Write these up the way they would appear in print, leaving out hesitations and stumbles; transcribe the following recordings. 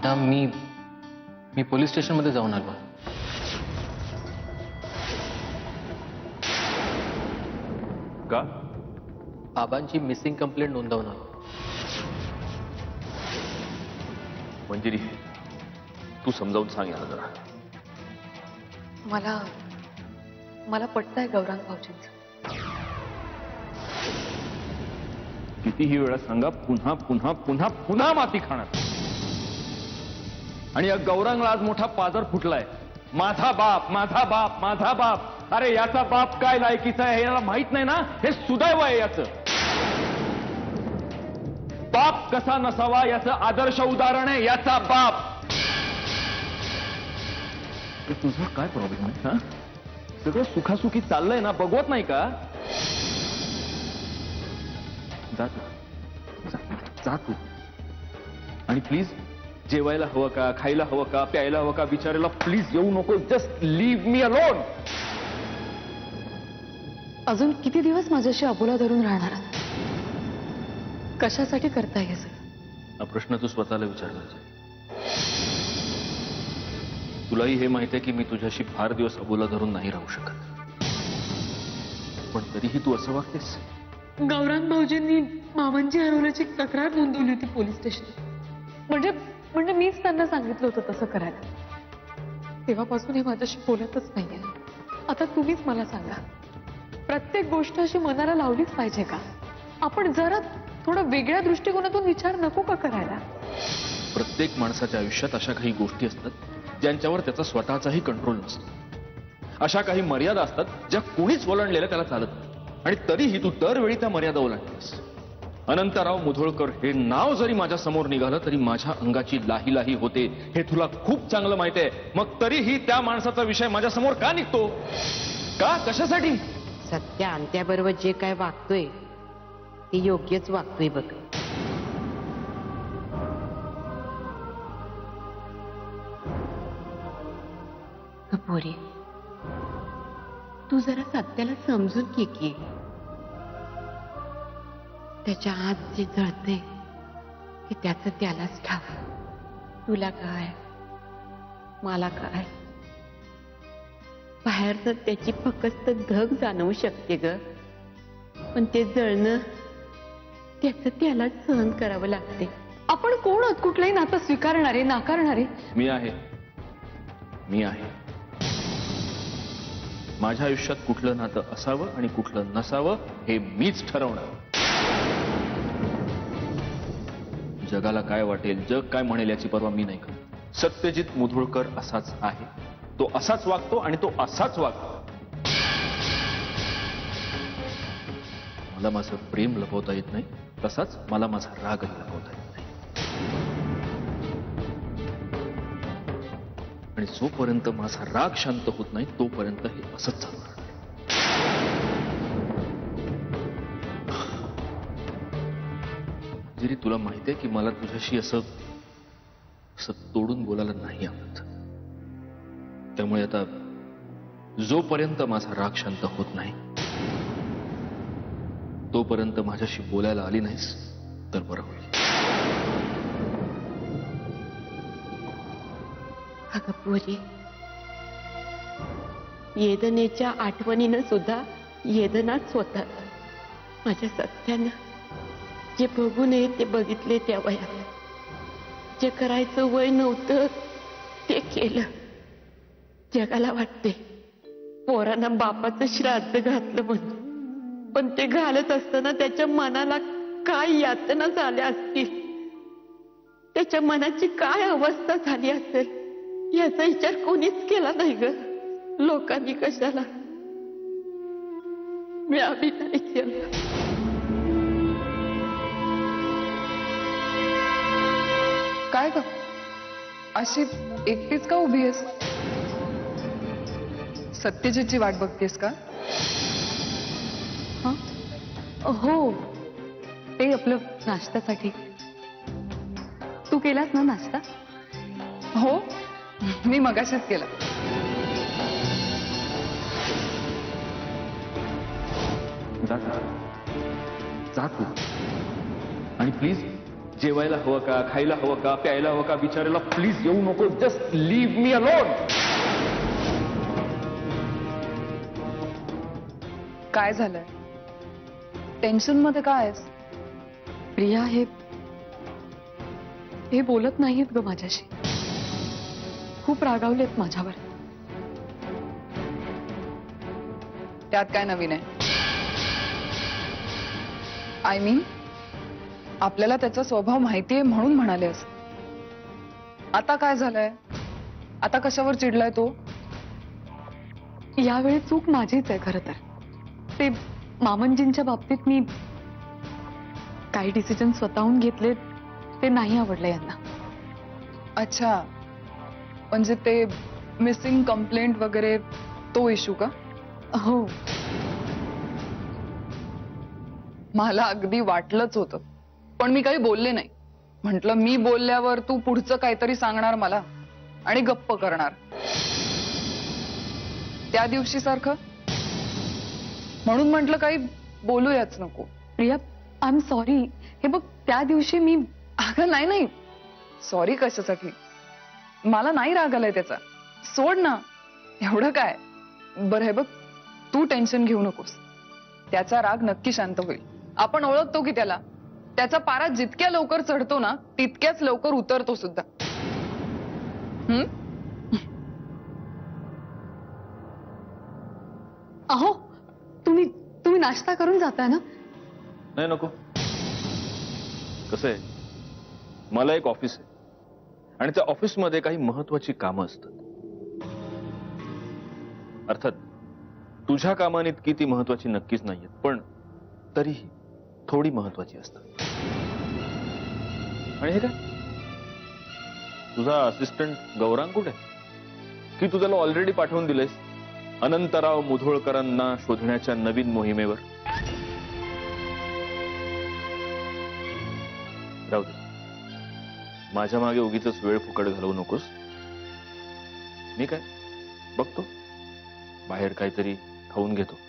दादा मी पोलीस स्टेशनमध्ये जाऊन आलो. का? बाबांची मिसिंग कंप्लेंट नोंदवून आलो. मंजिरी, तू समजावून सांग याला जरा. मला पटतंय गौरांग भाऊजींचं. कितीही वेळा सांगा, पुन्हा पुन्हा पुन्हा पुन्हा माती खाणार. आणि या गौरांगला आज मोठा पाजर फुटलाय. माझा बाप, माझा बाप, माझा बाप. अरे याचा बाप काय लायकीचा आहे हे याला माहित नाही ना. हे सुदैव आहे याचं. बाप कसा नसावा याचं आदर्श उदाहरण आहे याचा बाप. तुझा काय प्रॉब्लेम आहे? हा, सगळं सुखासुखी चाललंय ना, बघवत नाही का? जा तू. आणि प्लीज जेवायला हवं का, खायला हवं का, प्यायला हवं का विचारायला प्लीज येऊ नको. Just leave me alone. अजून किती दिवस माझ्याशी अबोला धरून राहणार आहात? कशासाठी करताय हे सगळं? हा प्रश्न तू स्वतःला विचारला. तुलाही हे माहिती आहे की मी तुझ्याशी फार दिवस अबोला धरून नाही राहू शकत, पण तरीही तू असं वागतेस. गौरांग भाऊजींनी मामांची हरवल्याची तक्रार नोंदवली होती पोलीस स्टेशनात. म्हणजे मीच त्यांना सांगितलं होतं तसं करायला. तेव्हापासून हे माझ्याशी बोलतच नाहीये. आता तुम्हीच मला सांगा, प्रत्येक गोष्ट अशी मनाला लावलीच पाहिजे का? आपण जरा थोडा वेगळ्या दृष्टिकोनातून विचार नको का करायला? प्रत्येक माणसाच्या आयुष्यात अशा काही गोष्टी असतात ज्यांच्यावर त्याचा स्वतःचाही कंट्रोल नसतो. अशा काही मर्यादा असतात ज्या कोणीच ओलांडलेल्या त्याला चालत नाही. आणि तरीही तू दरवेळी त्या मर्यादा ओलांडतेस. अनंतराव मुधोळकर हे नाव जरी माझ्या समोर निघालं तरी माझ्या अंगाची लाही लाही होते. हे तुला खूप चांगलं माहिती आहे. मग तरीही त्या माणसाचा विषय माझ्या समोर का निघतो? का? कशासाठी? सत्या अंत्याबरोबर जे काय वागतोय ते योग्यच वागतोय बघ. पोरी, तू जरा सत्याला समजून घे की. त्याच्या आत जे जळते की त्याचं त्यालाच ठाव. तुला काय, मला काय, बाहेर तर त्याची फक्त धग जाणवू शकते ग, पण ते जळणं त्याचं त्यालाच सहन करावं लागते. आपण कोण आहोत कुठलंही नातं स्वीकारणारे नाकारणारे? मी आहे. माझ्या आयुष्यात कुठलं नातं असावं आणि कुठलं नसावं हे मीच ठरवणार. जगाला काय वाटेल, जग काय म्हणेल याची पर्वा मी नाही करत. सत्यजित मुधोळकर असाच आहे. तो असाच वागतो आणि तो असाच वागतो. मला माझं प्रेम लपवता येत नाही, तसाच मला माझा रागही लपवता येत नाही. आणि जोपर्यंत माझा राग शांत होत नाही तोपर्यंत हे असंच चालणार. जरी तुला माहिती आहे की मला तुझ्याशी असं तोडून बोलायला नाही आवडत. त्यामुळे आता जोपर्यंत माझा राग शांत होत नाही तोपर्यंत माझ्याशी बोलायला आली नाहीस तर बरं होईल. अगं पोरी, येदनेच्या आठवणीनं सुद्धा येदनाच होतात. माझ्या सत्यानं जे बघू नये ते बघितले त्या वयात. जे करायचं वय नव्हतं ते केलं. जगाला वाटते पोरांना बापाचं श्राद्ध घातलं म्हणून, पण ते घालत असताना त्याच्या मनाला काय यातना झाल्या असतील, त्याच्या मनाची काय अवस्था झाली असेल याचा विचार कोणीच केला नाही ग. लोकांनी कशाला, मी आम्ही नाही केलं. काय ग अशी एकटीच का उभी आहेस? सत्यजितची वाट बघतेस का? हो, ते आपलं नाश्त्यासाठी. तू केलास ना नाश्ता? हो, मी मगाशीच केला. जा तू. आणि प्लीज जेवायला हवं का, खायला हवं का, प्यायला हवं का विचारायला प्लीज येऊ नको. Just leave me alone. काय झालंय? टेन्शन मध्ये काय आहेस? प्रिया हे बोलत नाहीत ग माझ्याशी. खूप रागावलेत माझ्यावर. त्यात काय नवीन आहे? आय मीन आपल्याला त्याचा स्वभाव माहितीये म्हणून म्हणाले असं. आता काय झालंय? आता कशावर चिडलाय तो? यावेळी चूक माझीच आहे खरं तर. ते मामनजींच्या बाबतीत मी काही डिसिजन स्वतःहून घेतले ते नाही आवडलं यांना. अच्छा, म्हणजे ते मिसिंग कंप्लेंट वगैरे तो इश्यू का? हो, मला अगदी वाटलंच होतं, पण मी काही बोलले नाही. म्हटलं मी बोलल्यावर तू पुढचं काहीतरी सांगणार मला आणि गप्प करणार, त्या दिवशी सारखं. म्हणून म्हटलं काही बोलूयाच नको. Priya, I am sorry. हे बघ, त्या दिवशी मी अगं नाही सॉरी कशासाठी? मला नाही राग आलाय त्याचा. सोड ना, एवढं काय. बरं हे बघ, तू टेन्शन घेऊ नकोस. त्याचा राग नक्की शांत होईल. आपण ओळखतो की त्याला. त्याचा पारा जितक्या लवकर चढतो ना तितक्याच लवकर उतरतो सुद्धा. अहो, तुम्ही नाश्ता करून जाताय ना? नाही नको. कसं आहे, मला एक ऑफिस आहे आणि त्या ऑफिसमध्ये काही महत्वाची कामं असतात. अर्थात तुझ्या कामाने इतकी ती महत्वाची नक्कीच नाहीयेत, पण तरीही थोडी महत्वाची असतात. आणि हे काय, तुझा असिस्टंट गौरांग कुठे? की तू त्याला ऑलरेडी पाठवून दिलेस अनंतराव मुधोळकरांना शोधण्याच्या नवीन मोहिमेवर? राहू दे, माझ्या मागे उगीच वेळ फुकट घालवू नकोस. मी काय बघतो, बाहेर काहीतरी खाऊन घेतो.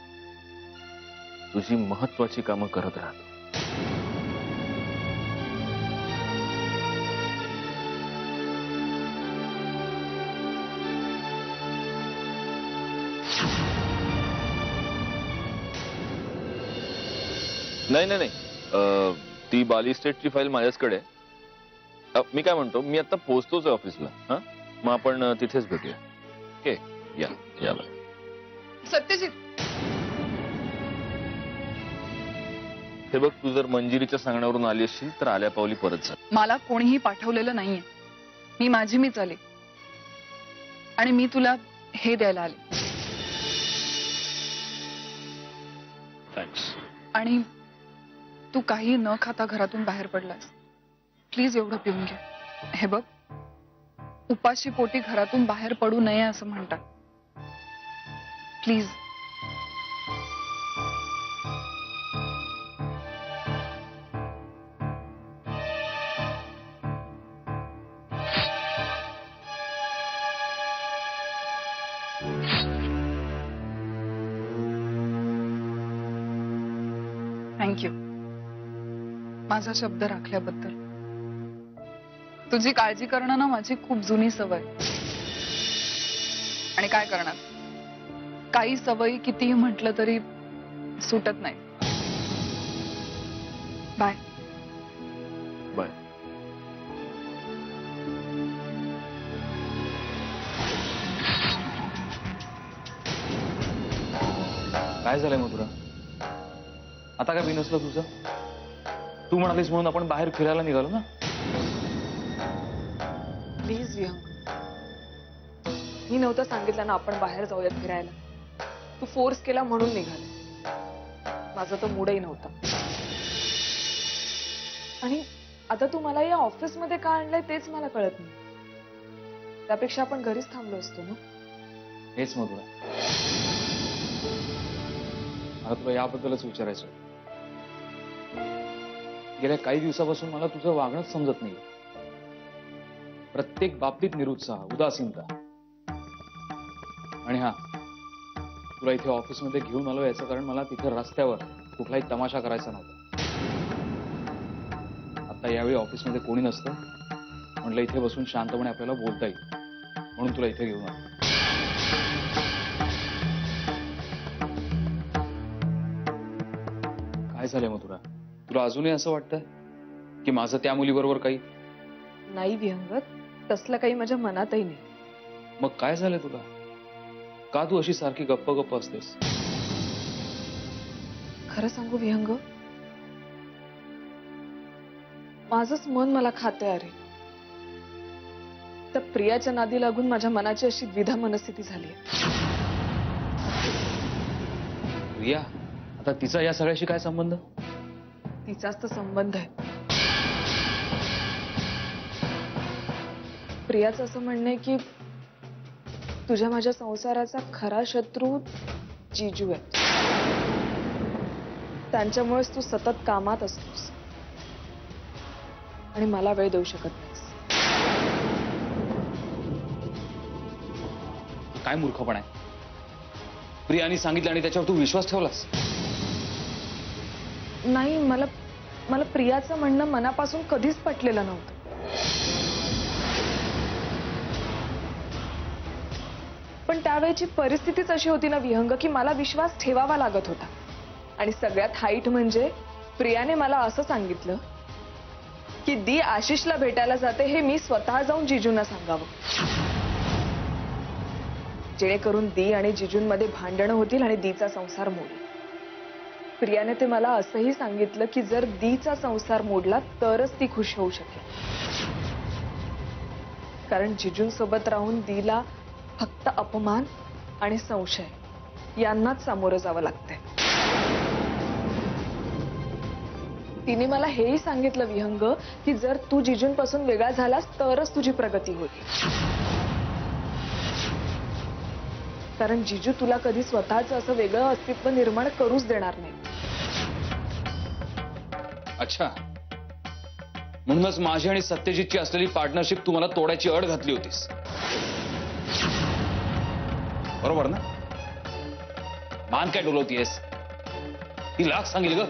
तुझी महत्वाची कामं करत राहतो. नाही ती बाली स्टेटची फाईल माझ्याचकडे आहे. मी काय म्हणतो, मी आता पोहोचतोच आहे ऑफिसला. हा, मग आपण तिथेच भेटूया. ओके, या सत्यजित, हे बघ, तू जर मंजिरीच्या सांगण्यावरून आली असशील तर आल्या पावली परत जा. मला कोणीही पाठवलेलं नाहीये. मी मीच आले आणि मी तुला हे द्यायला आले. थँक्स. आणि तू काही न खाता घरातून बाहेर पडलास. प्लीज एवढं पिऊन घे. हे बघ, उपाशी पोटी घरातून बाहेर पडू नये असं म्हणतात. प्लीज. थँक्यू माझा शब्द राखल्याबद्दल. तुझी काळजी करणं ना माझी खूप जुनी सवय. आणि काय करणार, काही सवयी कितीही म्हटलं तरी सुटत नाही. बाय. बाय. काय झालंय मथुरा? आता काय बिनसलं तुझं? तू म्हणालीस म्हणून आपण बाहेर फिरायला निघालो ना. प्लीज विहंग, मी नव्हतं सांगितलं ना आपण बाहेर जाऊयात फिरायला. तू फोर्स केला म्हणून निघाले. माझा तो मूडही नव्हता. आणि आता तू मला या ऑफिसमध्ये का आणलंय तेच मला कळत नाही. त्यापेक्षा आपण घरीच थांबलो असतो ना. हेच मथुरा, मला तुला याबद्दलच विचारायचं. गेल्या काही दिवसापासून मला तुझं वागणंच समजत नाही. प्रत्येक बाबतीत निरुत्साह, उदासीनता. आणि हा, तुला इथे ऑफिसमध्ये घेऊन आलो याचं कारण मला तिथे रस्त्यावर कुठलाही तमाशा करायचा नव्हता. आता यावेळी ऑफिसमध्ये कोणी नसतं, म्हटलं इथे बसून शांतपणे आपल्याला बोलता येईल, म्हणून तुला इथे घेऊन आलो. काय झालंय मथुरा? तुला अजूनही असं वाटतंय की माझं त्या मुलीबरोबर काही? नाही विहंगत, तसलं काही माझ्या मनातही नाही. मग काय झालंय तुला? का तू अशी सारखी गप्प गप्प असतेस? खरं सांगू विहंग, माझंच मन मला खाते. अरे त्या प्रियाच्या नादी लागून माझ्या मनाची अशी द्विधा मनस्थिती झाली. प्रिया, आता तिचा या सगळ्याशी काय संबंध? तिचाच तर संबंध आहे. प्रियाचं असं म्हणणं आहे की तुझ्या माझ्या संसाराचा खरा शत्रू जिजू आहे. त्यांच्यामुळेच तू सतत कामात असतोस आणि मला वेळ देऊ शकत नाहीस. काय मूर्खपण आहे? प्रियाने सांगितलं आणि त्याच्यावर तू विश्वास ठेवलास? नाही, मला प्रियाचं म्हणणं मनापासून कधीच पटलेलं नव्हतं. पण त्यावेळची परिस्थितीच अशी होती ना विहंग, की मला विश्वास ठेवावा लागत होता. आणि सगळ्यात हाईट म्हणजे प्रियाने मला असं सांगितलं की दी आशिषला भेटायला जाते हे मी स्वतः जाऊन जिजूंना सांगावं, जेणेकरून दी आणि जिजूंमध्ये भांडणं होतील आणि दीचा संसार मोडेल. प्रियाने ते मला असंही सांगितलं की जर दीचा संसार मोडला तरच ती खुश होऊ शकेल, कारण जिजूंसोबत राहून दीला फक्त अपमान आणि संशय यांनाच सामोरं जावं लागतंय. तिने मला हेही सांगितलं विहंग की जर तू जिजूंपासून वेगळा झालास तरच तुझी प्रगती होईल, कारण जिजू तुला कधी स्वतःचं असं वेगळं अस्तित्व निर्माण करूच देणार नाही. अच्छा, म्हणूनच माझी आणि सत्यजितची असलेली पार्टनरशिप तुम्हाला तोडायची अट घातली होतीस, बरोबर ना? मान काय डोलवतीयस? ती लाख सांगेल ग,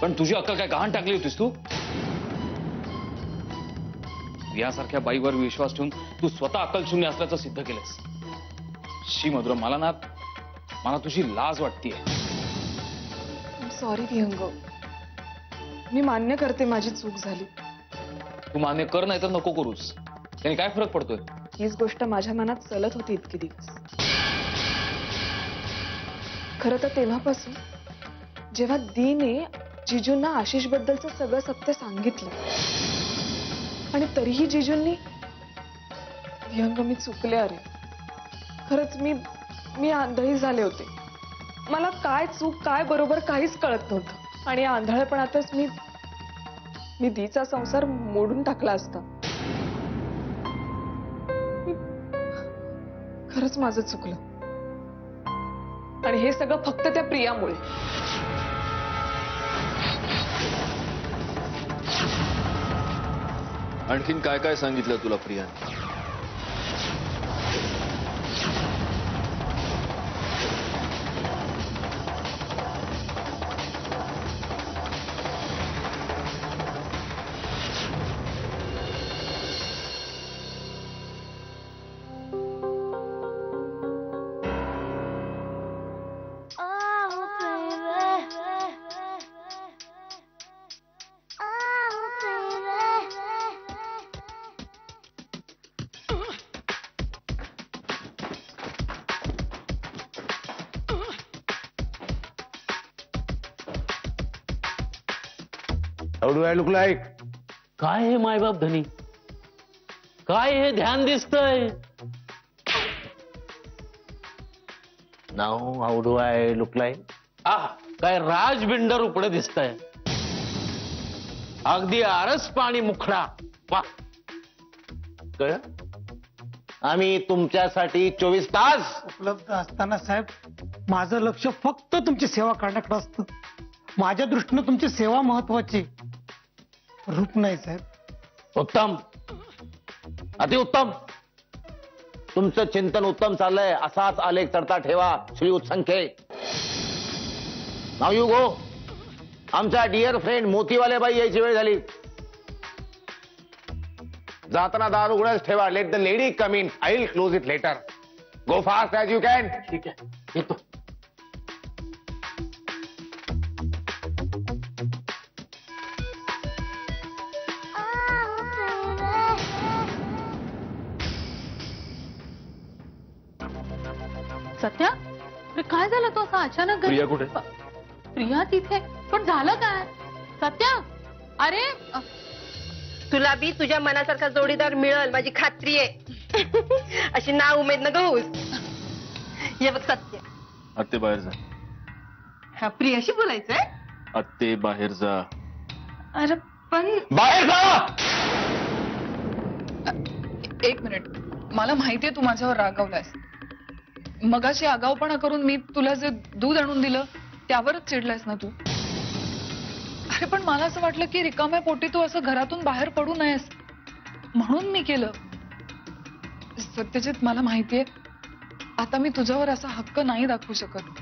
पण तुझी अक्कल काय गहाण टाकली होतीस तू? यासारख्या बाईवर विश्वास ठेवून तू स्वतः अक्कल शून्य असल्याचं सिद्ध केलंस. शी मधुरा, मला तुझी लाज वाटतेय. सॉरी विहंग, मी मान्य करते माझी चूक झाली. तू मान्य कर, नाही तर नको करूस. त्याने काय फरक पडतोय? हीच गोष्ट माझ्या मनात चलत होती इतके दिवस. खरं तर तेव्हापासून जेव्हा दीने जिजूंना आशिष बद्दलचं सगळं सत्य सांगितलं आणि तरीही जिजूंनी, विहंग मी चुकले. अरे खरंच मी आंधळी झाले होते. मला काय चूक काय बरोबर काहीच कळत नव्हतं आणि या आंधळेपणातच मी दीचा संसार मोडून टाकला असता. खरंच माझं चुकलं आणि हे सगळं फक्त त्या प्रियामुळे. आणखीन काय काय सांगितलं तुला प्रियाने? How do I look like? काय हे मायबाप धनी, काय हे ध्यान दिसतंय? Now, how do I look like? काय राजबिंडर उपडे दिसतंय. अगदी आरस पाणी मुखडा. वा, कळ? आम्ही तुमच्यासाठी 24 तास उपलब्ध असताना साहेब, माझं लक्ष फक्त तुमची सेवा करण्याकडे असतं. माझ्या दृष्टीनं तुमची सेवा महत्वाची, रूप नाही साहेब. उत्तम, अतिउत्तम. तुमचं चिंतन उत्तम चाललंय. असाच आलेख चढता ठेवा श्री उत्संख्ये. नाव यू गो. आमचा डिअर फ्रेंड मोतीवाले बाई यायची वेळ झाली. जाताना दार उघडच ठेवा. Let the lady come in. I will close it later. Go fast as you can. ठीक आहे, येतो. सत्या अरे काय झालं तो असा अचानक घरी? प्रिया कुठे? प्रिया तिथे पण झालं काय सत्या? अरे तुला बी तुझ्या मनासारखा जोडीदार मिळेल माझी खात्री आहे. अशी ना उमेद न गहूस. हे बघ सत्य, आत्ते बाहेर जा. हा प्रियाशी बोलायचंय. आत्ते बाहेर जा. अरे पण बाहेर जा. एक मिनिट, मला माहितीये तू माझ्यावर रागावलायस. मगाशी आगाऊपणा करून मी तुला जे दूध आणून दिलं त्यावरच चिडलायस ना तू. अरे पण मला असं वाटलं की रिकाम्या पोटी तू असं घरातून बाहेर पडू नयेस म्हणून मी केलं. सत्यजित, मला माहितीये आता मी तुझ्यावर असा हक्क नाही दाखवू शकत.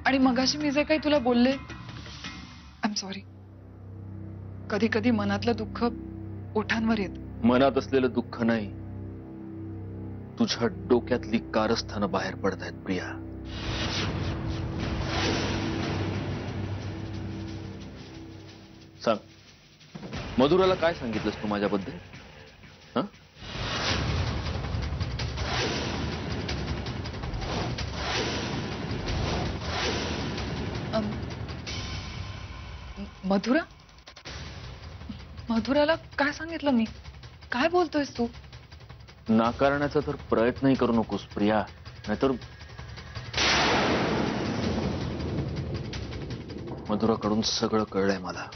आणि मगाशी मी जे काही तुला बोलले, आय एम सॉरी. कधी कधी मनातलं दुःख ओठांवर येत. मनात असलेलं दुःख नाही, तुझ्या डोक्यातली कारस्थानं बाहेर पडत आहेत प्रिया. सांग, मधुराला काय सांगितलंस तू माझ्याबद्दल? हं? मधुरा? मधुराला काय सांगितलं मी? काय बोलतोयस तू? नाकारण्याचा तर प्रयत्नही करू नकोस प्रिया, नाहीतर मधुराकडून सगळं कळलंय मला.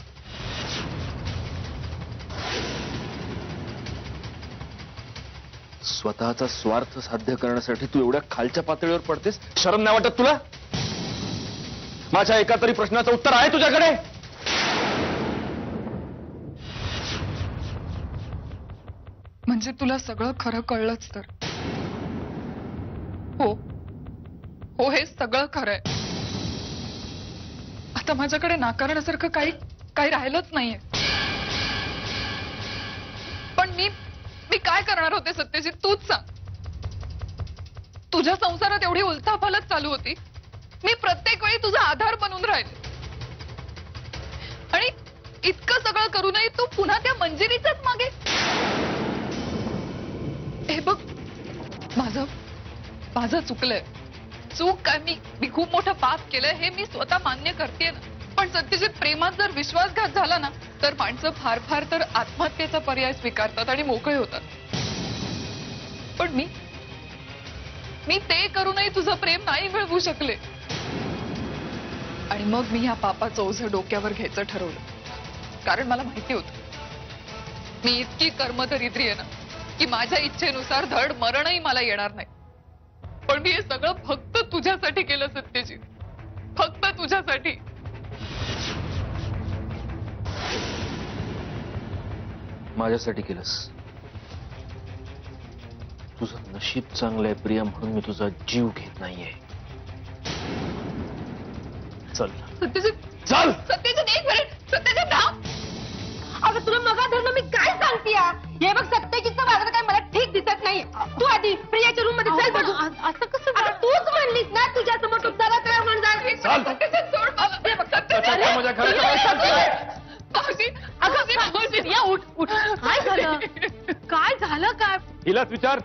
स्वतःचा स्वार्थ साध्य करण्यासाठी तू एवढ्या खालच्या पातळीवर पडतेस. शरम नाही वाटत तुला? माझ्या एका तरी प्रश्नाचं उत्तर आहे तुझ्याकडे? म्हणजे तुला सगळं खरं कळलंच तर? हो हो, हे सगळं खरंय. आता माझ्याकडे नाकारण्यासारखं काही राहिलंच नाहीये. पण मी काय करणार होते सत्यजित, तूच सांग. तुझ्या संसारात एवढी उलथापालथ चालू होती, मी प्रत्येक वेळी तुझा आधार बनून राहिले. आणि इतकं सगळं करूनही तू पुन्हा त्या मंजिरीच्याच मागे. हे बघ, माझं चुकलंय. चूक काय, मी खूप मोठं पाप केलंय हे मी स्वतः मान्य करतेय ना. पण सत्यजित, प्रेमात जर विश्वासघात झाला ना तर माणसं फार फार तर आत्महत्येचा पर्याय स्वीकारतात आणि मोकळे होतात. पण मी ते करूनही तुझं प्रेम नाही मिळवू शकले. आणि मग मी ह्या पापाचं ओझं डोक्यावर घ्यायचं ठरवलं. कारण मला माहिती होतं मी इतकी कर्मदरिद्री आहे ना की माझ्या इच्छेनुसार धड मरणही मला येणार नाही. पण मी हे सगळं फक्त तुझ्यासाठी केलं सत्यजित, फक्त तुझ्यासाठी. माझ्यासाठी केलंस? तुझं नशीब चांगलंय प्रिया, म्हणून मी तुझा जीव घेत नाहीये. चल सत्यजित, चल. सत्यजित, एक मिनिट. सत्यजित राव. अगं तुला मगा धरणं मी काय सांगते? हे बघ, सत्यजितचं वागणं काय मला ठीक दिसत नाही. तू आधी प्रियाच्या रूम मध्ये चल बघू. असं कसं? अगं तूच म्हणलीस ना तुझ्या समोर तुझा काय म्हणणार. सत्यजित, सोड मला. हे बघ, सत्यजित. माझ्या घराच्या बाहेर चल. मावशी, अगं मावशी, या उठ उठ. काय झालं? काय झालं काय? हिलाच विचार.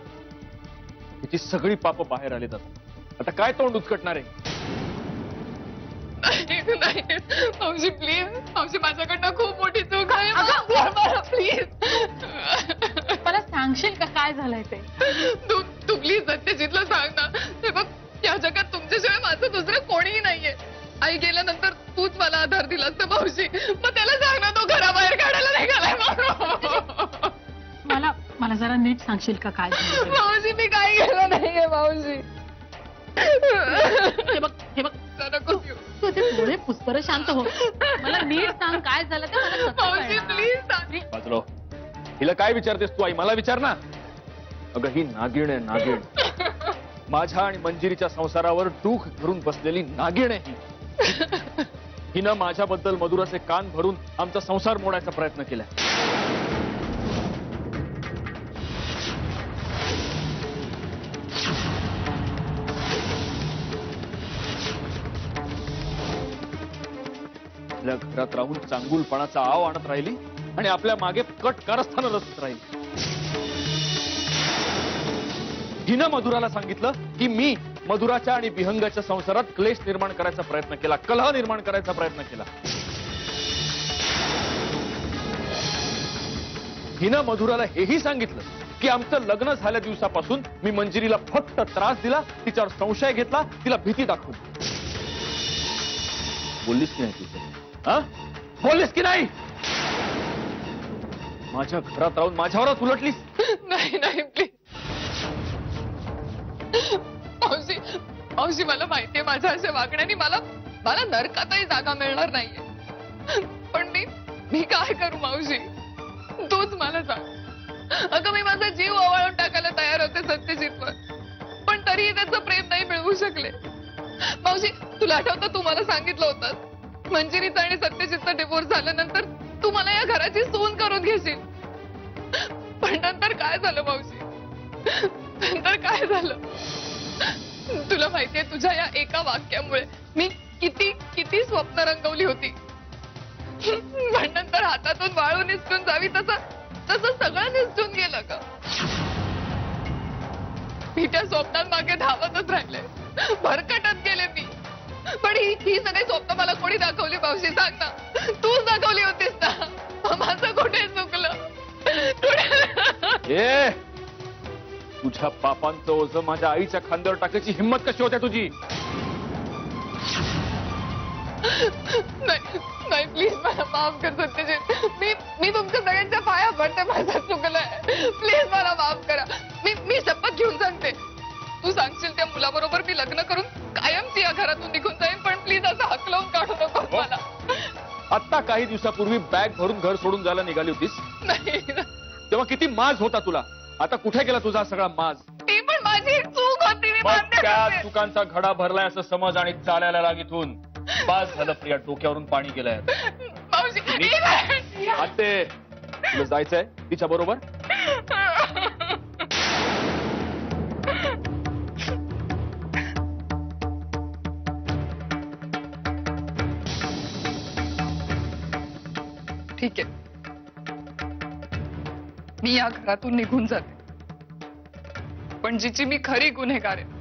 तिची सगळी पाप बाहेर आली जातात. आता काय तोंड उचकटणार आहे? नाही मावशी, प्लीज. मावशी, माझ्याकडनं खूप मोठी चूक आहे. प्लीज मला सांगशील का काय झालंय ते? तू प्लीज सत्यजितला सांग ना. हे बघ, या जगात तुमच्याशिवाय माझं दुसरं कोणीही नाहीये. आई गेल्यानंतर तूच मला आधार दिलास ना मावशी. मग त्याला सांग ना, तो घराबाहेर काढायला निघालाय. मला जरा नीट सांगशील का काय झालं? मावशी, मी काय केलं नाहीये मावशी. हे बघ नको घेऊ. तू ते थोडे पुष्कर शांत हो. मला नीट सांग काय झालं ते. मला कसं मावशी, कळणार? प्लीज सांग. बाजलो. हिला काय विचारतेस तू? आई मला विचार ना. अगं ही नागिण आहे, नागिण. माझ्या आणि मंजिरीच्या संसारावर डूख धरून बसलेली नागिण आहे ही. हिनं माझ्याबद्दल मधुराचे कान भरून आमचा संसार मोडायचा प्रयत्न केलाय. आपल्या घरात राहून चांगुलपणाचा आव आणत राहिली आणि आपल्या मागे कट कारस्थानं रचत राहिली. हिनं मधुराला सांगितलं की मी मधुराच्या आणि विहंगाच्या संसारात क्लेश निर्माण करायचा प्रयत्न केला, कलह निर्माण करायचा प्रयत्न केला. हिनं मधुराला हेही सांगितलं की आमचं लग्न झाल्या दिवसापासून मी मंजिरीला फक्त त्रास दिला, तिच्यावर संशय घेतला, तिला भीती दाखवली. बोललीस की नाही तुझं? हा? बोललीस की नाही? माझ्या घरात राहून माझ्यावरच उलटलीस. नाही नाही प्लीज मावशी, मावशी मला माहितीये माझ्या अशा वागण्याने मला मला नरकातही जागा मिळणार नाहीये. पण मी काय करू मावशी, तूच मला सांग. अगं मी माझा जीव ओवाळून टाकायला तयार होते सत्यजितवर, पण तरीही त्याचं प्रेम नाही मिळवू शकले. मावशी तुला आठवतं तू मला सांगितलं होतं मंजिरीचा आणि सत्यजितचा डिवोर्स झाल्यानंतर तू मला या घराची सून करून घेशील. पण नंतर काय झालं मावशी, नंतर काय झालं तुला माहितीये? तुझ्या या एका वाक्यामुळे मी किती किती स्वप्न रंगवली होती. पण नंतर हातातून वाळू निसटून जावी तसं सगळं निसटून गेलं का? मी त्या स्वप्नांमागे धावतच राहिले, भरकटत गेले मी. पण ही सगळी स्वप्न मला कोणी दाखवली मावशी, सांग ना? तूच दाखवली होतीस ना. माझं कुठे चुकलं? ए तुझ्या पापांचं ओझं माझ्या आईच्या खांद्यावर टाकायची हिंमत कशी होत्या तुझी? नाही नाही प्लीज मला माफ कर सत्यजित. मी तुमच्या सगळ्यांच्या पाया पडते, माझं चुकलंय. प्लीज मला माफ करा. मी शपथ घेऊन सांगते, तू सांगशील त्या मुलाबरोबर मी लग्न करून कायमची या घरातून निघून जाईन. पण प्लीज असं हकलवून काढू नको मला. आता काही दिवसापूर्वी बॅग भरून घर सोडून जायला निघाली होतीस, नाही तेव्हा किती माज होता तुला. आता कुठे गेला तुझा सगळा माज? ती पण माझी चूक होती, मी मग मान्य त्या करते. चुकांचा घडा भरलाय असं समज आणि चालायला लाग इथून. बास झालं प्रिया, डोक्यावरून पाणी गेलंय. मावशी आते तुला जायचंय तिच्या बरोबर? ठीक आहे, मी या घरातून निघून जाते. पण जिची मी खरी गुन्हेगार आहे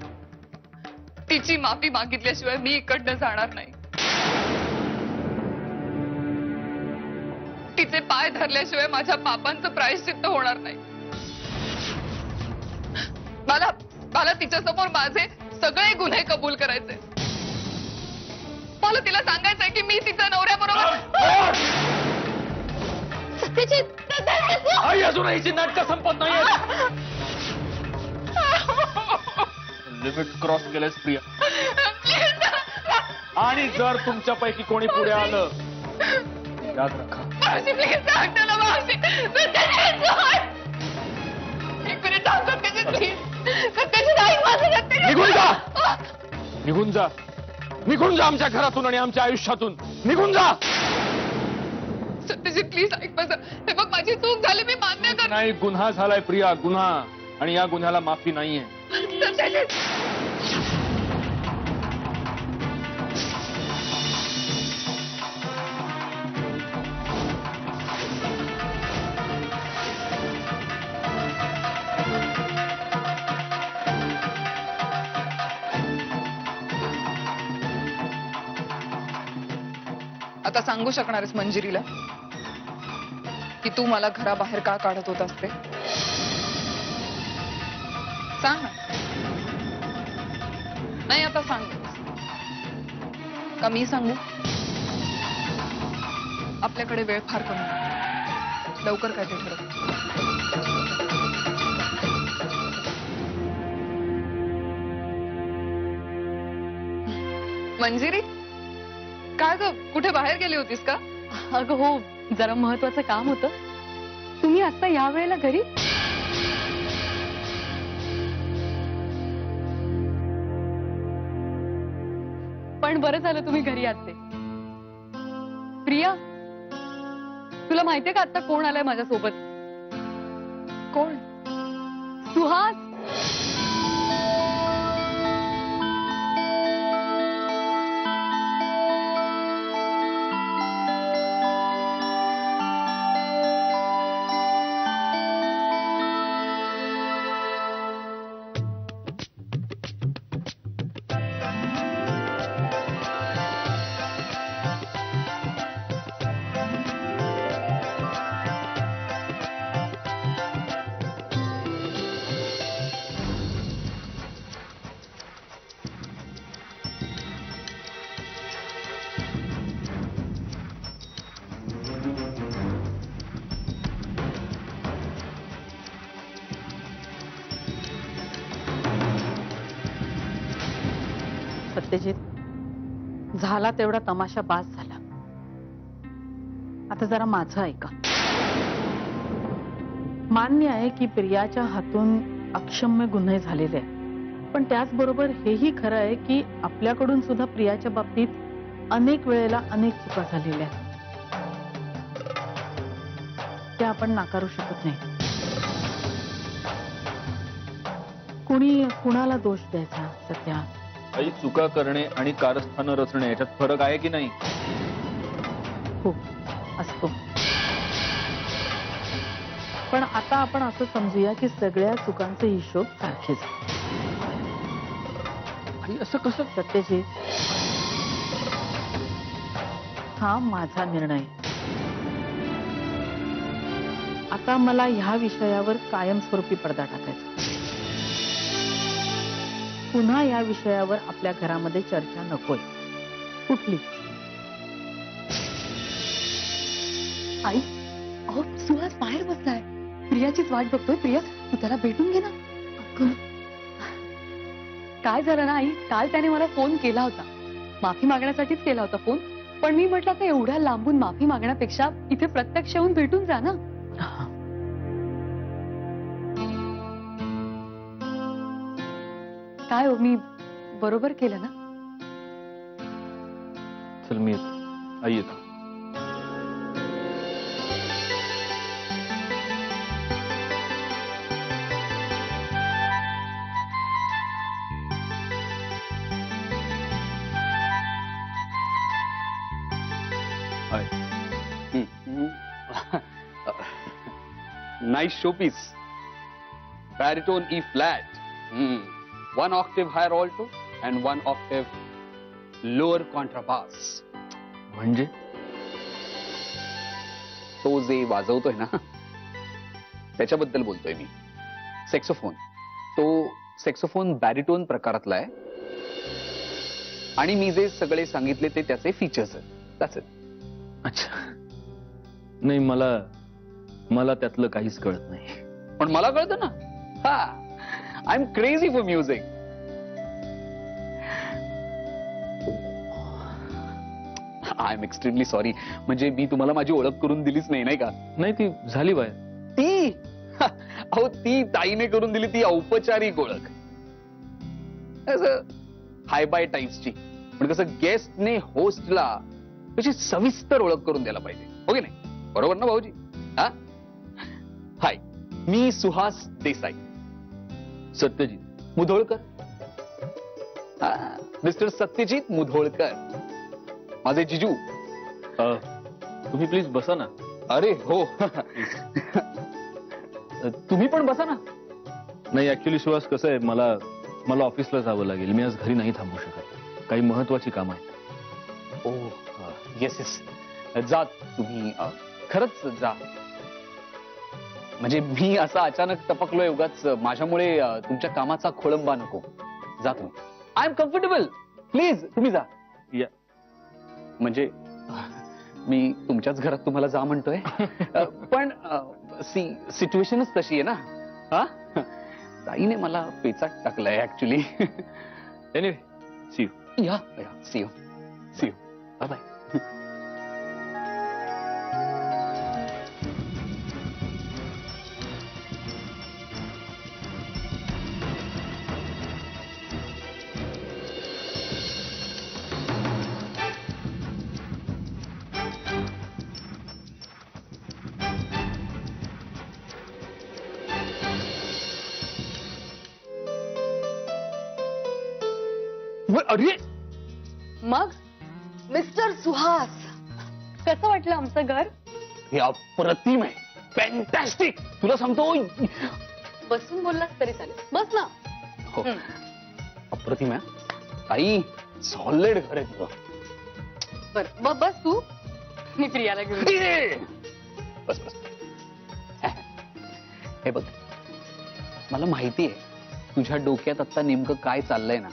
तिची माफी मागितल्याशिवाय मी इकडनं जाणार नाही. तिचे पाय धरल्याशिवाय माझ्या पापांचं प्रायश्चित्त होणार नाही. मला तिच्या समोर माझे सगळे गुन्हे कबूल करायचे. मला तिला सांगायचंय की मी तिच्या नवऱ्याबरोबर. सत्यजित आई अजूनही हिची नाटकं संपत नाहीये. लिमिट क्रॉस केलंयस प्रिया. आणि जर तुमच्यापैकी कोणी पुढे आलं याद रखा. निघून जा, निघून जा, निघून जा आमच्या घरातून आणि आमच्या आयुष्यातून निघून जा. सत्यजित प्लीज ऐक माझं. हे बघ माझी चूक झाली, मी मान्य करते. नाही, गुन्हा झालाय प्रिया, गुन्हा. आणि या गुन्ह्याला माफी नाहीये. सत्यजित आता सांगू शकणार आहेस मंजिरीला की तू मला घराबाहेर का काढत होत असते? सांग ना. नाही आता सांग का मी सांगू? आपल्याकडे वेळ फार कमी आहे. लवकर काय ते ठरव. मंजिरी काय ग, कुठे बाहेर गेली होतीस का? अगं हो, जरा महत्वाचं काम होतं. तुम्ही आता या वेळेला घरी? पण बरं झालं तुम्ही घरी आले. प्रिया, तुला माहितीये का आता कोण आलाय माझ्यासोबत? कोण? सुहास. सत्यजित, झाला तेवढा तमाशा बास झाला. आता जरा माझं ऐका. मान्य आहे की प्रियाच्या हातून अक्षम्य गुन्हे झालेले आहेत, पण त्याचबरोबर हेही खरं आहे की आपल्याकडून सुद्धा प्रियाच्या बाबतीत अनेक वेळेला अनेक चुका झालेल्या आहेत. त्या आपण नाकारू शकत नाही. कुणी कुणाला दोष द्यायचा सध्या? आई, चुका करणे आणि कारस्थानं रचणे याच्यात फरक आहे की नाही? हो, असतो. पण आता आपण असं समजूया की सगळ्या चुकांचे हिशोब सारखेच. आई, असं कसं? सत्यजित, हा माझा निर्णय. आता मला ह्या विषयावर कायमस्वरूपी पडदा टाकायचा. पुन्हा या विषयावर आपल्या घरामध्ये चर्चा नकोय, कुठली. आई, अहो सुहास बाहेर बसलाय, प्रियाचीच वाट बघतोय. प्रिया, तू त्याला भेटून घे ना. काय झालं ना आई, काल त्याने मला फोन केला होता, माफी मागण्यासाठीच केला होता फोन. पण मी म्हटलं आता एवढ्या लांबून माफी मागण्यापेक्षा इथे प्रत्यक्ष येऊन भेटून जा ना. काय हो, मी बरोबर केलं ना? चल मी येतो. आई, येतो. Nice showpiece. Baritone E flat. 1 octave higher alto and 1 octave lower contrabass. म्हणजे तो जे वाजवतोय ना, त्याच्याबद्दल बोलतोय मी. सेक्सोफोन. तो सेक्सोफोन बॅरिटोन प्रकारातला आहे आणि मी जे सगळे सांगितले ते त्याचे फीचर्स आहेत. That's it. अच्छा. नाही, मला त्यातलं काहीच कळत नाही. पण मला कळतं ना. हा, I am crazy for music. I am extremely sorry. म्हणजे मी तुम्हाला माझी ओळख करून दिलीच नाही, नाही का? नाही, ती झाली बाहेर. ती अहो, ती ताईने करून दिली, ती औपचारिक ओळख. हाय बाय टाईप्सची. पण कसं गेस्टने होस्टला कशी सविस्तर ओळख करून द्यायला पाहिजे, हो की नाही? बरोबर ना भाऊजी? हा, हाय, मी सुहास देसाई. सत्यजित मुधोळकर. हा, मिस्टर सत्यजित मुधोळकर, माझे जिजू. तुम्ही प्लीज बसा ना. अरे हो. तुम्ही पण बसा ना. नाही, ऍक्च्युली सुहास, कसं आहे, मला ऑफिसला जावं लागेल. मी आज घरी नाही थांबू शकत. काही महत्वाची कामं आहेत. ओ येस येस, जा तुम्ही. खरंच जा. म्हणजे मी असा अचानक टपकलोय उगाच. माझ्यामुळे तुमच्या कामाचा खोळंबा नको. जा तुम्ही. I am comfortable. प्लीज तुम्ही जा. या. म्हणजे मी तुमच्याच घरात तुम्हाला जा म्हणतोय. पण सिच्युएशनच तशी आहे ना. हा, ताईने मला पेचात टाकलाय actually. Anyway, see you. Yeah, see you. See you. Bye bye. अरे, मग मिस्टर सुहास, कसं वाटलं आमचं घर? हे अप्रतिम आहे. फॅन्टॅस्टिक. तुला सांगतो. बसून बोललास तरी चालेल. बस ना. हो, अप्रतिम आहे ताई. सॉलिड घर आहे तुझं. बरं, मग बस तू, मी प्रियाला घेऊन. बस बस. हे बघ, मला माहिती आहे तुझ्या डोक्यात आता नेमकं काय चाललंय ना,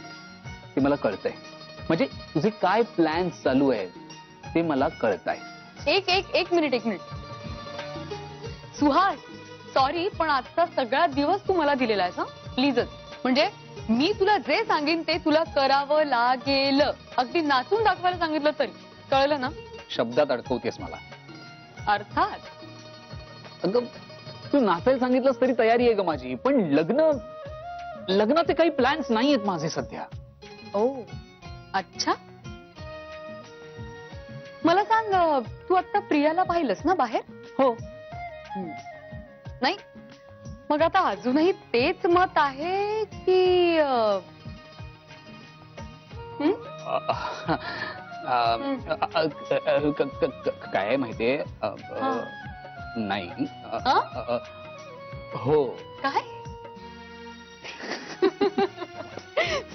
ते मला कळतंय. म्हणजे तुझे काय प्लॅन्स चालू आहेत ते मला कळताय. एक मिनिट. सुहास, सॉरी, पण आजचा सगळा दिवस तू मला दिलेला आहेस. प्लीजच. म्हणजे मी तुला जे सांगेन ते तुला करावं लागेल. अगदी नाचून दाखवायला सांगितलं तरी. कळलं ना? शब्दात अडकवतेस मला. अर्थात. अगं तू नाचायला सांगितलंस तरी तयारी आहे ग माझी, पण लग्नाचे काही प्लॅन्स नाही आहेत माझे सध्या. ओ अच्छा. मला सांग, तू आता प्रियाला पाहिलंस ना बाहेर? हो. नाही मग आता अजूनही तेच मत आहे की काय माहितीये नाही. हो. काय?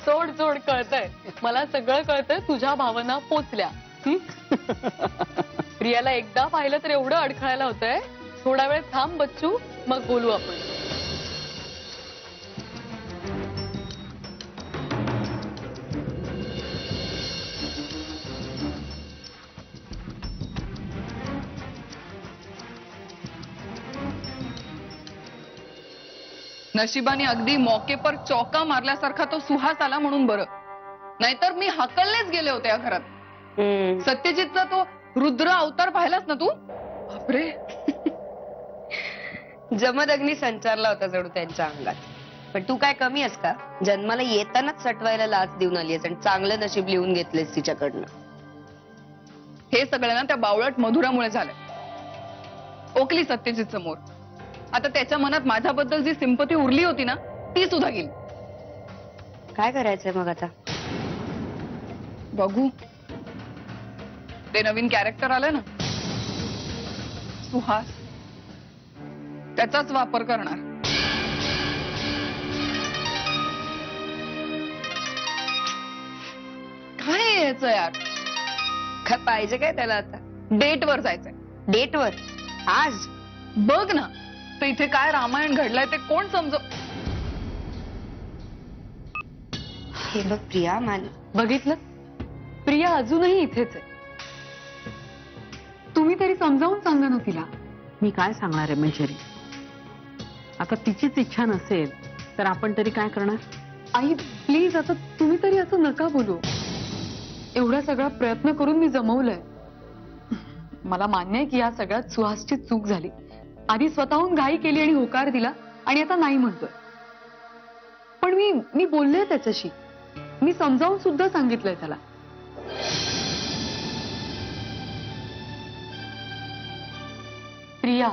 सोड सोड, कळतंय मला, सगळं कळतंय. तुझ्या भावना पोचल्या. प्रियाला एकदा पाहिलं तर एवढं अडखळायला होतंय. थोडा वेळ थांब बच्चू, मग बोलू आपण. नशिबाने अगदी मौके पर चौका मारल्यासारखा तो सुहास आला म्हणून बरं, नाहीतर मी हकललेच गेले होते या घरात. सत्यजितचा तो रुद्र अवतार पाहिलास ना तू? बापरे. जमदग्नी संचारला होता जणू त्यांच्या अंगात. पण तू काय कमी आहेस का? जन्माला येतानाच सटवायला लाच देऊन आलीस आणि चांगलं नशीब लिहून घेतलेस तिच्याकडनं. हे सगळं ना त्या बावळट मधुरामुळे झालं. ओकली सत्यजित समोर. आता त्याच्या मनात माझ्याबद्दल जी सिंपती उरली होती ना, ती सुद्धा गेली. काय करायचंय मग आता? बघू. ते नवीन कॅरेक्टर आलं ना, सुहास, त्याचाच वापर करणार. काय आहे याचं यार? काय पाहिजे काय त्याला आता? डेटवर जायचंय. डेटवर? आज? बघ ना, तर इथे काय रामायण घडलंय ते कोण समजव. हे बघ प्रिया, बघितलं, प्रिया अजूनही इथेच आहे. तुम्ही तरी समजावून सांगा ना तिला. मी काय सांगणार आहे मंजरी? आता तिचीच इच्छा नसेल तर आपण तरी काय करणार? आई प्लीज, आता तुम्ही तरी असं नका बोलू. एवढा सगळा प्रयत्न करून मी जमवलंय. मला मान्य आहे की या सगळ्यात सुहासची चूक झाली. आधी स्वतःहून घाई केली आणि होकार दिला, आणि आता नाही म्हणतोय. पण मी बोलले त्याच्याशी. मी समजावून सुद्धा सांगितलंय त्याला. प्रिया,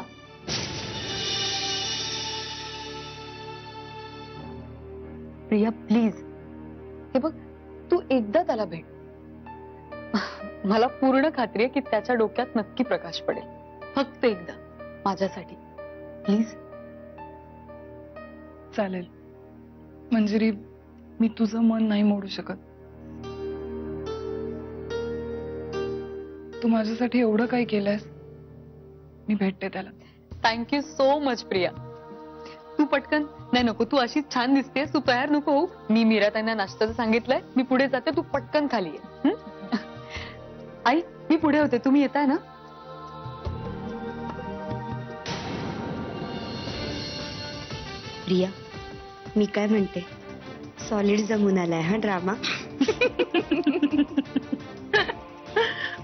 प्रिया प्लीज, हे बघ, तू एकदा त्याला भेट. मला पूर्ण खात्री आहे की त्याच्या डोक्यात नक्की प्रकाश पडेल. फक्त एकदा माझ्यासाठी प्लीज. चालेल मंजिरी, मी तुझं मन नाही मोडू शकत. तू माझ्यासाठी एवढं काही केलंयस. मी भेटते त्याला. Thank you so much Priya. तू पटकन. नाही नको, तू अशीच छान दिसतेस. तू तयार नको होऊ. मी मीरा त्यांना नाश्त्याचं सांगितलंय. मी पुढे जाते, तू पटकन खाली ये. आई मी पुढे होते, तुम्ही येताय ना? प्रिया, मी काय म्हणते, सॉलिड जमून आलाय हा ड्रामा.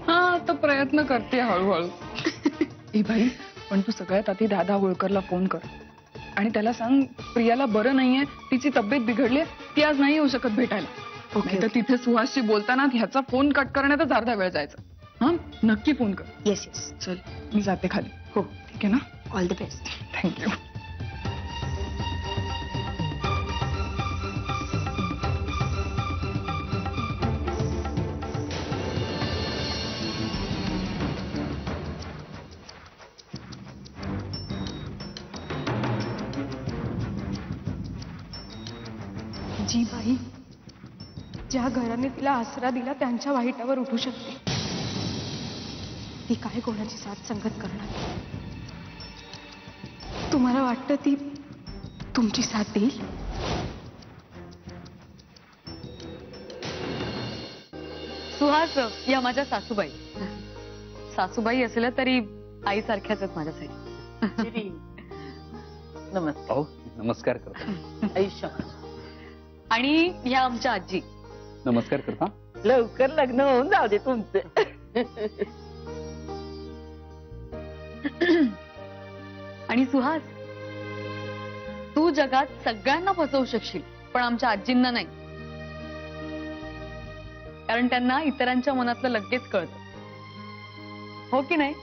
हा, आता प्रयत्न करते हळूहळू. ए भाई, पण तू सगळ्यात आधी दादा होळकरला फोन कर आणि त्याला सांग प्रियाला बरं नाहीये, तिची तब्येत बिघडली, ती आज नाही येऊ शकत भेटायला. ओके. तर तिथे सुहासशी बोलताना ह्याचा फोन कट करण्यातच अर्धा वेळ जायचा. हा, नक्की फोन कर. Yes yes. चल मी जाते खाली. हो ठीक आहे ना? All the best. थँक्यू. जी बाई ज्या घराने तिला आसरा दिला त्यांच्या वाईटावर उठू शकते, ती काय कोणाची साथ संगत करणार? तुम्हाला वाटतं ती तुमची साथ देईल? सुहास या माझ्या सासूबाई. सासूबाई असल्या तरी आईसारख्याच आहेत माझ्यासाठी. नमस्कार. नमस्कार करतो. आयुष्य आणि ह्या आमच्या आजी. नमस्कार करता. लवकर लग्न होऊन जाऊ दे तुमचं. आणि सुहास, तू जगात सगळ्यांना फसवू शकशील पण आमच्या आजींना नाही, कारण त्यांना इतरांच्या मनातलं लगेच कळतं. हो की नाही?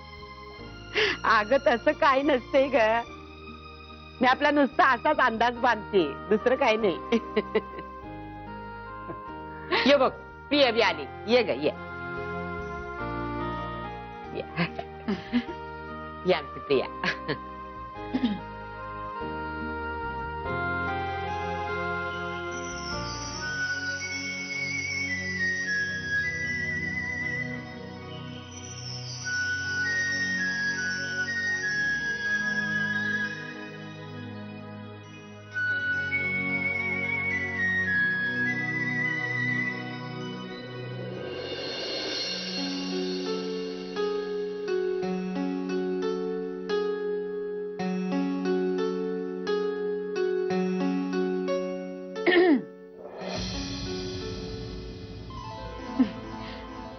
अगं तसं काही नसते ग. मी आपला नुसता असाच अंदाज बांधते, दुसरं काही नाही. ये बघ प्रिया बी आली. ये ग ये ये आमची प्रिया.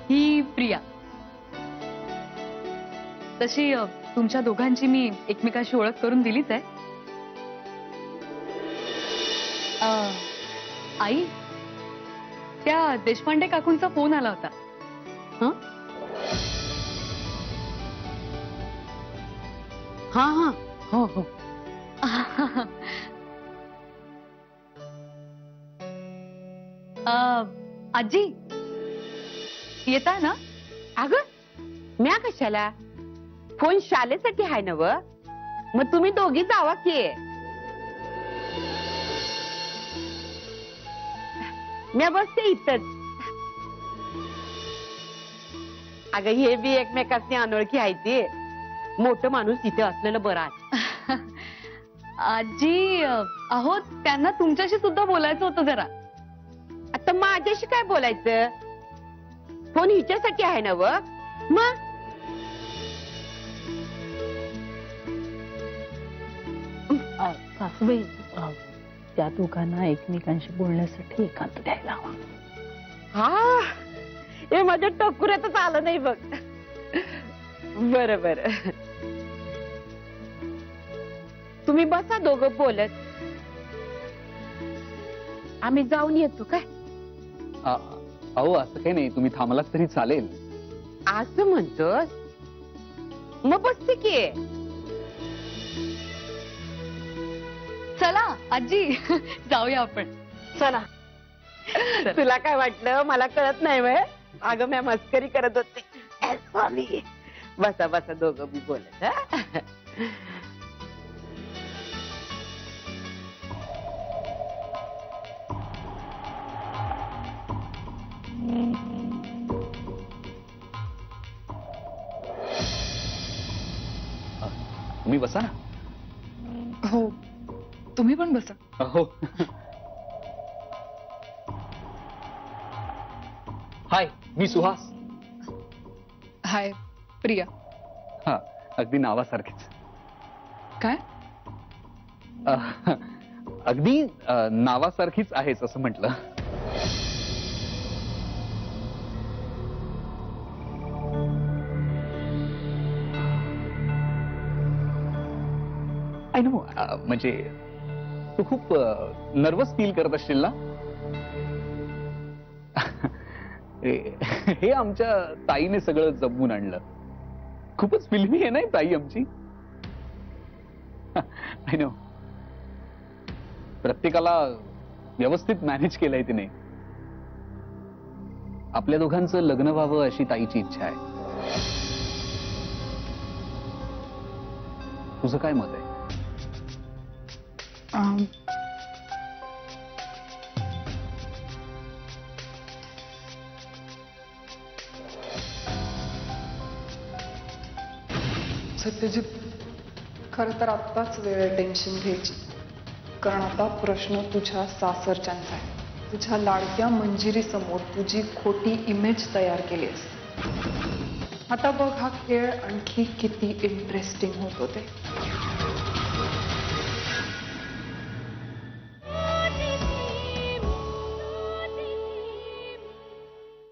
ही प्रिया. तशी तुमच्या दोघांची मी एकमेकाशी ओळख करून दिलीच आहे. आई, त्या देशपांडे काकूंचा फोन आला होता. हा हा हो हो. आजी येता ना? अगं म्या कशाला? फोन शालेसाठी आहे ना व. मग तुम्ही दोघी जावा की. म्या बसते इथंच. अगं हे बी एकमेकांनी अनोळखी आहे ते. मोठं माणूस इथे असलेलं बरं आहे. आजी अहो, त्यांना तुमच्याशी सुद्धा बोलायचं होतं जरा. आता माझ्याशी काय बोलायचं? फोन हिच्यासाठी आहे ना व. मग सासूबाई, त्या दोघांना एकमेकांशी बोलण्यासाठी एकांत द्यायला हवा. हा, हे माझ्या टकुऱ्यातच आलं नाही बघ. बरं बरं, तुम्ही बसा दोघं बोलत. आम्ही जाऊन येतो काय? अहो असं काही नाही, तुम्ही थांबलात तरी चालेल. असं म्हणतोस? मग बसते की. चला आजी, जाऊया आपण. चला. तुला काय वाटलं मला कळत नाही वय? अगं मी मस्करी करत होते. स्वामी, बसा बसा दोघं बी बोलत. तुम्ही बसा ना. हो, तुम्ही पण बसा. हो. हाय, मी सुहास. हाय प्रिया. हा, अगदी नावासारखेच. काय? अगदी नावासारखीच आहेच असं म्हटलं. आय नो, म्हणजे तू खूप नर्वस फील करत असशील ना. हे आमच्या ताईने सगळं जमवून आणलं. खूपच फिल्मी आहे ना ताई आमची. आय नो, प्रत्येकाला व्यवस्थित मॅनेज केलंय तिने. आपल्या दोघांचं लग्न व्हावं अशी ताईची इच्छा आहे. तुझं काय मत आहे? सत्यजित, खरं तर आत्ताच वेळ टेन्शन घ्यायची, कारण आता प्रश्न तुझ्या सासरच्यांचा आहे. तुझ्या लाडक्या मंजिरी समोर तुझी खोटी इमेज तयार केली असते. आता बघ हा खेळ आणखी किती इंटरेस्टिंग होत होते.